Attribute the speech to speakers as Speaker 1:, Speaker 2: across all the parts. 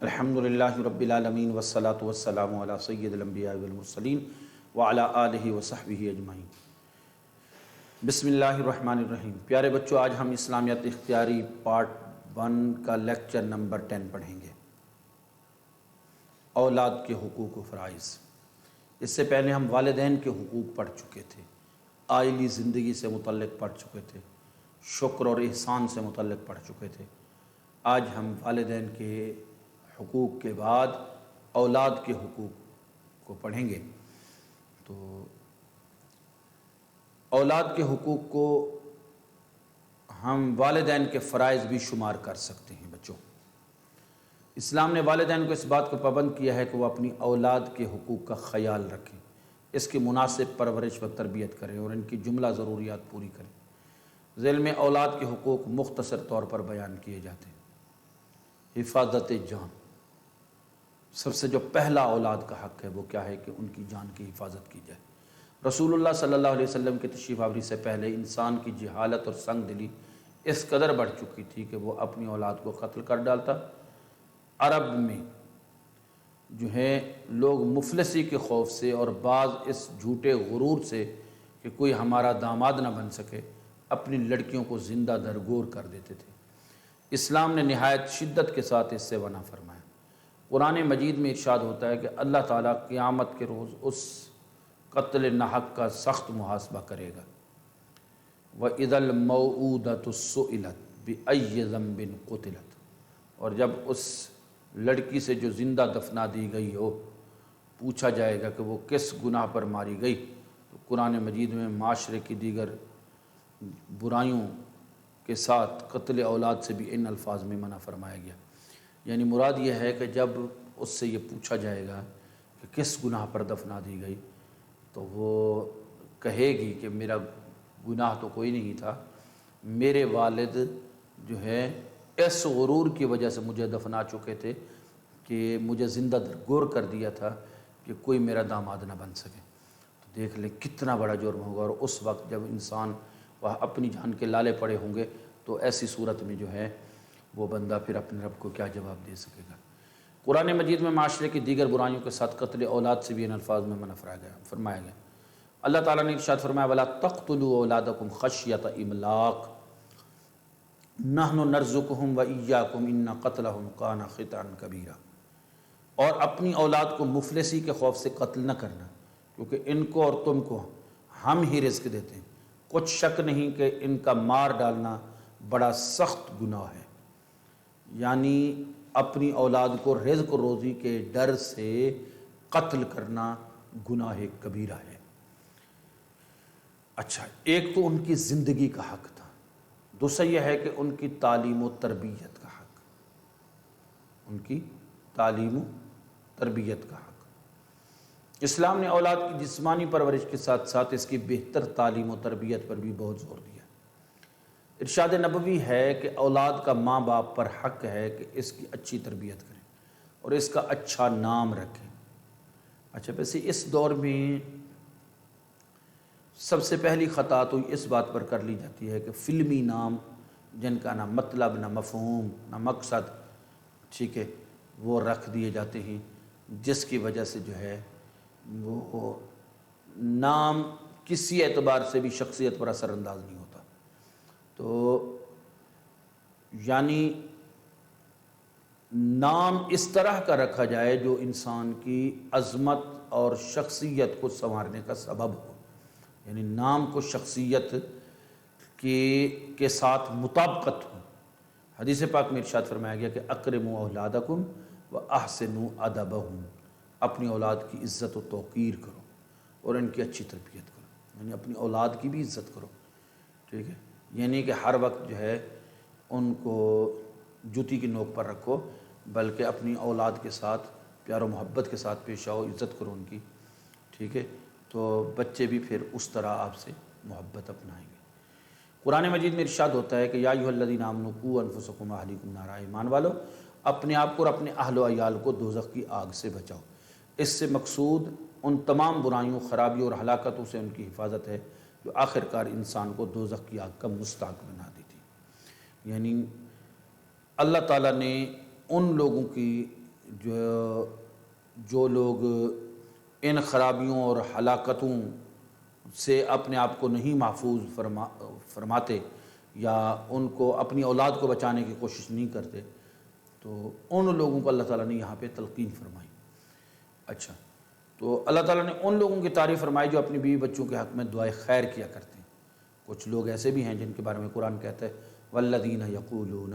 Speaker 1: الحمدللہ رب العالمین والصلاة والسلام علی سید الانبیاء والمرسلین وعلی آلہ وصحبہ اجمعین۔ بسم اللہ الرحمن الرحیم۔ پیارے بچوں، آج ہم اسلامیات اختیاری پارٹ 1 کا لیکچر نمبر 10 پڑھیں گے، اولاد کے حقوق و فرائض۔ اس سے پہلے ہم والدین کے حقوق پڑھ چکے تھے، عائلی زندگی سے متعلق پڑھ چکے تھے، شکر اور احسان سے متعلق پڑھ چکے تھے۔ آج ہم والدین کے حقوق کے بعد اولاد کے حقوق کو پڑھیں گے۔ تو اولاد کے حقوق کو ہم والدین کے فرائض بھی شمار کر سکتے ہیں۔ بچوں، اسلام نے والدین کو اس بات کو پابند کیا ہے کہ وہ اپنی اولاد کے حقوق کا خیال رکھیں، اس کی مناسب پرورش و تربیت کریں اور ان کی جملہ ضروریات پوری کریں۔ ذیل میں اولاد کے حقوق مختصر طور پر بیان کیے جاتے ہیں۔ حفاظت جان، سب سے جو پہلا اولاد کا حق ہے وہ کیا ہے کہ ان کی جان کی حفاظت کی جائے۔ رسول اللہ صلی اللہ علیہ وسلم کے تشریف آوری سے پہلے انسان کی جہالت اور سنگ دلی اس قدر بڑھ چکی تھی کہ وہ اپنی اولاد کو قتل کر ڈالتا۔ عرب میں جو ہے لوگ مفلسی کے خوف سے اور بعض اس جھوٹے غرور سے کہ کوئی ہمارا داماد نہ بن سکے، اپنی لڑکیوں کو زندہ درگور کر دیتے تھے۔ اسلام نے نہایت شدت کے ساتھ اس سے منع فرمایا۔ قرآن مجید میں ارشاد ہوتا ہے کہ اللہ تعالیٰ قیامت کے روز اس قتل ناحق کا سخت محاسبہ کرے گا۔ وَإِذَا الْمَوْعُودَةُ سُئِلَتْ بِأَيِّ ذَنبٍ قُتِلَتْ، اور جب اس لڑکی سے جو زندہ دفنا دی گئی ہو پوچھا جائے گا کہ وہ کس گناہ پر ماری گئی، تو قرآن مجید میں معاشرے کی دیگر برائیوں کے ساتھ قتل اولاد سے بھی ان الفاظ میں منع فرمایا گیا۔ یعنی مراد یہ ہے کہ جب اس سے یہ پوچھا جائے گا کہ کس گناہ پر دفنا دی گئی، تو وہ کہے گی کہ میرا گناہ تو کوئی نہیں تھا، میرے والد جو ہے اس غرور کی وجہ سے مجھے دفنا چکے تھے کہ مجھے زندہ درگور کر دیا تھا کہ کوئی میرا داماد نہ بن سکے۔ تو دیکھ لیں کتنا بڑا جرم ہوگا، اور اس وقت جب انسان وہ اپنی جان کے لالے پڑے ہوں گے تو ایسی صورت میں جو ہے وہ بندہ پھر اپنے رب کو کیا جواب دے سکے گا۔ قرآن مجید میں معاشرے کی دیگر برائیوں کے ساتھ قتل اولاد سے بھی ان الفاظ میں منع فرمایا گیا۔ اللہ تعالیٰ نے ارشاد فرمایا وَلَا تَقْتُلُوا أَوْلَادَكُمْ خَشْيَةَ إِمْلَاقٍ نَحْنُ نَرْزُقُهُمْ وَإِيَّاكُمْ إِنَّ قَتْلَهُمْ كَانَ خِطْئًا كَبِيرًا، اور اپنی اولاد کو مفلسی کے خوف سے قتل نہ کرنا، کیونکہ ان کو اور تم کو ہم ہی رزق دیتے ہیں، کچھ شک نہیں کہ ان کا مار ڈالنا بڑا سخت گناہ ہے۔ یعنی اپنی اولاد کو رزق و روزی کے ڈر سے قتل کرنا گناہ کبیرہ ہے۔ اچھا، ایک تو ان کی زندگی کا حق تھا، دوسرا یہ ہے کہ ان کی تعلیم و تربیت کا حق، ان کی تعلیم و تربیت کا حق۔ اسلام نے اولاد کی جسمانی پرورش کے ساتھ ساتھ اس کی بہتر تعلیم و تربیت پر بھی بہت زور دیا۔ ارشاد نبوی ہے کہ اولاد کا ماں باپ پر حق ہے کہ اس کی اچھی تربیت کریں اور اس کا اچھا نام رکھیں۔ اچھا، ویسے اس دور میں سب سے پہلی خطا تو اس بات پر کر لی جاتی ہے کہ فلمی نام جن کا نہ مطلب نہ مفہوم نہ مقصد، ٹھیک ہے، وہ رکھ دیے جاتے ہیں، جس کی وجہ سے جو ہے وہ نام کسی اعتبار سے بھی شخصیت پر اثر انداز نہیں ہوتا۔ تو یعنی نام اس طرح کا رکھا جائے جو انسان کی عظمت اور شخصیت کو سنوارنے کا سبب ہو، یعنی نام کو شخصیت کے ساتھ مطابقت ہو۔ حدیث پاک میں ارشاد فرمایا گیا کہ اکرموا اولادکم واحسنوا ادبہم، اپنی اولاد کی عزت و توقیر کرو اور ان کی اچھی تربیت کرو، یعنی اپنی اولاد کی بھی عزت کرو، ٹھیک ہے، یعنی کہ ہر وقت جو ہے ان کو جوتی کی نوک پر رکھو، بلکہ اپنی اولاد کے ساتھ پیار و محبت کے ساتھ پیش آؤ، عزت کرو ان کی، ٹھیک ہے، تو بچے بھی پھر اس طرح آپ سے محبت اپنائیں گے۔ قرآن مجید میں ارشاد ہوتا ہے کہ یا ایھا الذین آمنوا قوا انفسکم واہلیکم نارا، ایمان والو اپنے آپ کو اور اپنے اہل و عیال کو دوزخ کی آگ سے بچاؤ۔ اس سے مقصود ان تمام برائیوں، خرابیوں اور ہلاکتوں سے ان کی حفاظت ہے جو آخر کار انسان کو دوزخ کی آگ کا مستحق بنا دیتی۔ یعنی اللہ تعالیٰ نے ان لوگوں کی جو لوگ ان خرابیوں اور ہلاکتوں سے اپنے آپ کو نہیں محفوظ فرماتے یا ان کو اپنی اولاد کو بچانے کی کوشش نہیں کرتے، تو ان لوگوں کو اللہ تعالیٰ نے یہاں پہ تلقین فرمائی۔ اچھا، تو اللہ تعالیٰ نے ان لوگوں کی تعریف فرمائی جو اپنی بیوی بچوں کے حق میں دعائے خیر کیا کرتے ہیں۔ کچھ لوگ ایسے بھی ہیں جن کے بارے میں قرآن کہتا ہے والذین یقولون،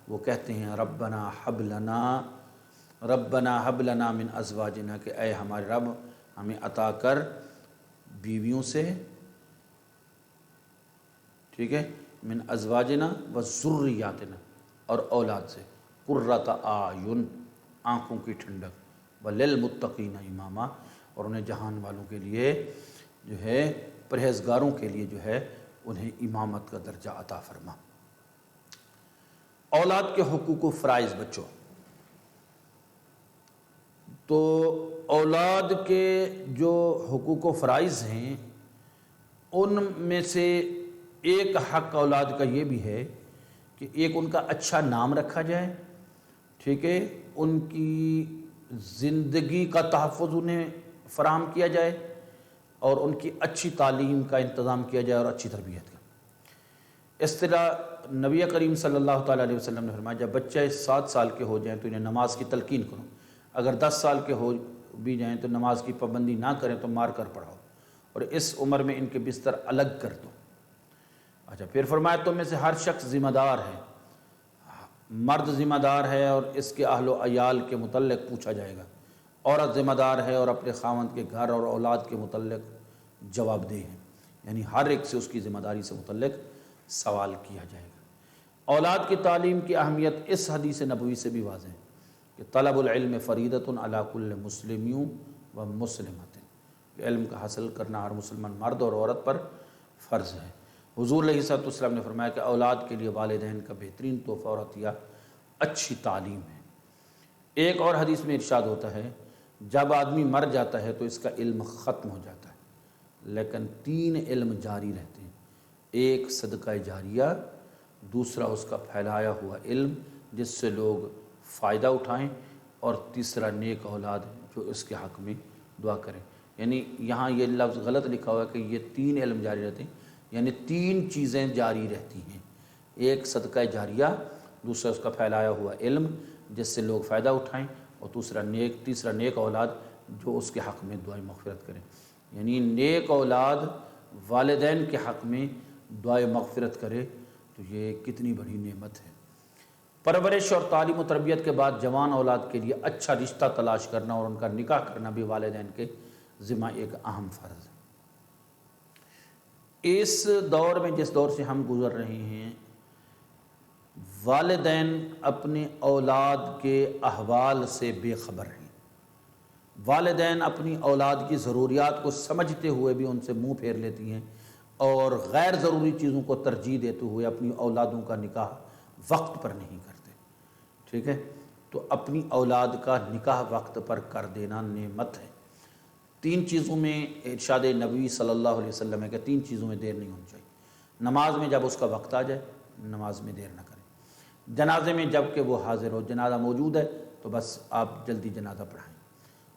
Speaker 1: وہ کہتے ہیں ربنا حب لنا من ازواجنا، کہ اے ہمارے رب ہمیں عطا کر بیویوں سے، ٹھیک ہے، من ازواجنا و ذریاتنا، اور اولاد سے، قرۃ اعین، آنکھوں کی ٹھنڈک، وللمتقین اماما، اور انہیں جہان والوں کے لیے جو ہے، پرہیزگاروں کے لیے جو ہے انہیں امامت کا درجہ عطا فرما۔ اولاد کے حقوق و فرائض بچوں، تو اولاد کے جو حقوق و فرائض ہیں ان میں سے ایک حق اولاد کا یہ بھی ہے کہ ایک ان کا اچھا نام رکھا جائے، ٹھیک ہے، ان کی زندگی کا تحفظ انہیں فراہم کیا جائے، اور ان کی اچھی تعلیم کا انتظام کیا جائے اور اچھی تربیت کا۔ اس طرح نبی کریم صلی اللہ تعالیٰ علیہ وسلم نے فرمایا جب بچے 7 سال کے ہو جائیں تو انہیں نماز کی تلقین کرو، اگر 10 سال کے ہو بھی جائیں تو نماز کی پابندی نہ کریں تو مار کر پڑھاؤ، اور اس عمر میں ان کے بستر الگ کر دو۔ اچھا، پھر فرمایا تم میں سے ہر شخص ذمہ دار ہے، مرد ذمہ دار ہے اور اس کے اہل و عیال کے متعلق پوچھا جائے گا، عورت ذمہ دار ہے اور اپنے خاوند کے گھر اور اولاد کے متعلق جواب دہ ہے، یعنی ہر ایک سے اس کی ذمہ داری سے متعلق سوال کیا جائے گا۔ اولاد کی تعلیم کی اہمیت اس حدیث نبوی سے بھی واضح ہے کہ طلب العلم فریضۃ علی کل مسلم و مسلمۃ، علم کا حاصل کرنا ہر مسلمان مرد اور عورت پر فرض ہے۔ حضور علیہ الصلوۃ والسلام نے فرمایا کہ اولاد کے لیے والدین کا بہترین تحفہ اور عطیہ اچھی تعلیم ہے۔ ایک اور حدیث میں ارشاد ہوتا ہے جب آدمی مر جاتا ہے تو اس کا علم ختم ہو جاتا ہے، لیکن 3 علم جاری رہتے ہیں، ایک صدقہ جاریہ، دوسرا اس کا پھیلایا ہوا علم جس سے لوگ فائدہ اٹھائیں، اور تیسرا نیک اولاد جو اس کے حق میں دعا کریں۔ یعنی یہاں یہ لفظ غلط لکھا ہوا ہے کہ یہ 3 علم جاری رہتے ہیں، یعنی 3 چیزیں جاری رہتی ہیں، ایک صدقہ جاریہ، دوسرا اس کا پھیلایا ہوا علم جس سے لوگ فائدہ اٹھائیں، اور تیسرا نیک اولاد جو اس کے حق میں دعائیں مغفرت کریں۔ یعنی نیک اولاد والدین کے حق میں دعائے مغفرت کرے تو یہ کتنی بڑی نعمت ہے۔ پرورش اور تعلیم و تربیت کے بعد جوان اولاد کے لیے اچھا رشتہ تلاش کرنا اور ان کا نکاح کرنا بھی والدین کے ذمہ ایک اہم فرض ہے۔ اس دور میں جس دور سے ہم گزر رہے ہیں، والدین اپنے اولاد کے احوال سے بے خبر ہیں، والدین اپنی اولاد کی ضروریات کو سمجھتے ہوئے بھی ان سے منہ پھیر لیتی ہیں، اور غیر ضروری چیزوں کو ترجیح دیتے ہوئے اپنی اولادوں کا نکاح وقت پر نہیں کرتے، ٹھیک ہے، تو اپنی اولاد کا نکاح وقت پر کر دینا نعمت ہے۔ 3 چیزوں میں ارشاد نبوی صلی اللہ علیہ وسلم ہے کہ 3 چیزوں میں دیر نہیں ہونی چاہیے۔ نماز میں جب اس کا وقت آ جائے نماز میں دیر نہ کریں، جنازے میں جب کہ وہ حاضر ہو، جنازہ موجود ہے تو بس آپ جلدی جنازہ پڑھائیں،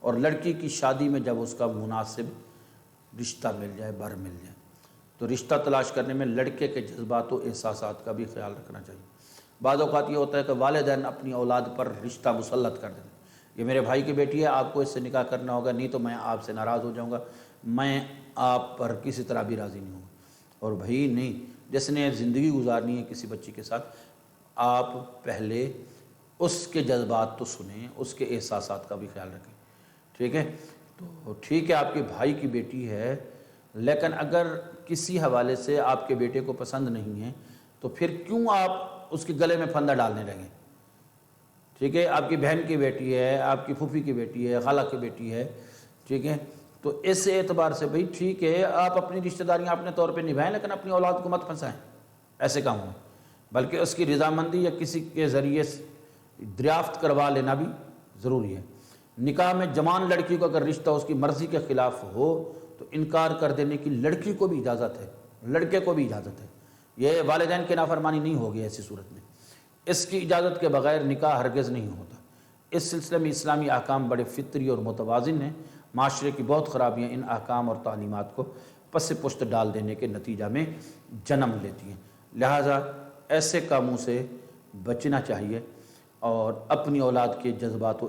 Speaker 1: اور لڑکی کی شادی میں جب اس کا مناسب رشتہ مل جائے، بر مل جائے، تو رشتہ تلاش کرنے میں لڑکے کے جذبات و احساسات کا بھی خیال رکھنا چاہیے۔ بعض اوقات یہ ہوتا ہے کہ والدین اپنی اولاد پر رشتہ مسلط کر دیتے ہیں، یہ میرے بھائی کی بیٹی ہے، آپ کو اس سے نکاح کرنا ہوگا، نہیں تو میں آپ سے ناراض ہو جاؤں گا، میں آپ پر کسی طرح بھی راضی نہیں ہوں گا۔ اور بھائی نہیں، جس نے زندگی گزارنی ہے کسی بچی کے ساتھ، آپ پہلے اس کے جذبات تو سنیں، اس کے احساسات کا بھی خیال رکھیں، ٹھیک ہے۔ تو ٹھیک ہے آپ کے بھائی کی بیٹی ہے، لیکن اگر کسی حوالے سے آپ کے بیٹے کو پسند نہیں ہے تو پھر کیوں آپ اس کے گلے میں پھندہ ڈالنے لگیں، ٹھیک ہے۔ آپ کی بہن کی بیٹی ہے، آپ کی پھوپھی کی بیٹی ہے، خالہ کی بیٹی ہے، ٹھیک ہے، تو اس اعتبار سے بھئی ٹھیک ہے آپ اپنی رشتہ داریاں اپنے طور پہ نبھائیں، لیکن اپنی اولاد کو مت پھنسائیں ایسے کاموں میں، بلکہ اس کی رضامندی یا کسی کے ذریعے دریافت کروا لینا بھی ضروری ہے۔ نکاح میں جوان لڑکی کو اگر رشتہ اس کی مرضی کے خلاف ہو تو انکار کر دینے کی لڑکی کو بھی اجازت ہے، لڑکے کو بھی اجازت ہے، یہ والدین کی نافرمانی نہیں ہوگی ایسی صورت میں۔ اس کی اجازت کے بغیر نکاح ہرگز نہیں ہوتا۔ اس سلسلے میں اسلامی احکام بڑے فطری اور متوازن ہیں۔ معاشرے کی بہت خرابیاں ان احکام اور تعلیمات کو پس پشت ڈال دینے کے نتیجہ میں جنم لیتی ہیں، لہٰذا ایسے کاموں سے بچنا چاہیے اور اپنی اولاد کے جذبات و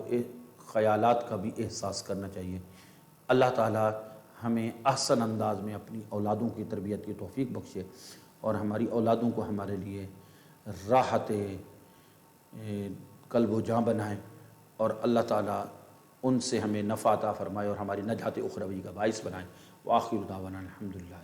Speaker 1: خیالات کا بھی احساس کرنا چاہیے۔ اللہ تعالی ہمیں احسن انداز میں اپنی اولادوں کی تربیت کی توفیق بخشے اور ہماری اولادوں کو ہمارے لیے راحت قلب و جاں بنائے، اور اللہ تعالی ان سے ہمیں نفع عطا فرمائے اور ہماری نجات اخروی کا باعث بنائے۔ وآخر دعوانا الحمدللہ۔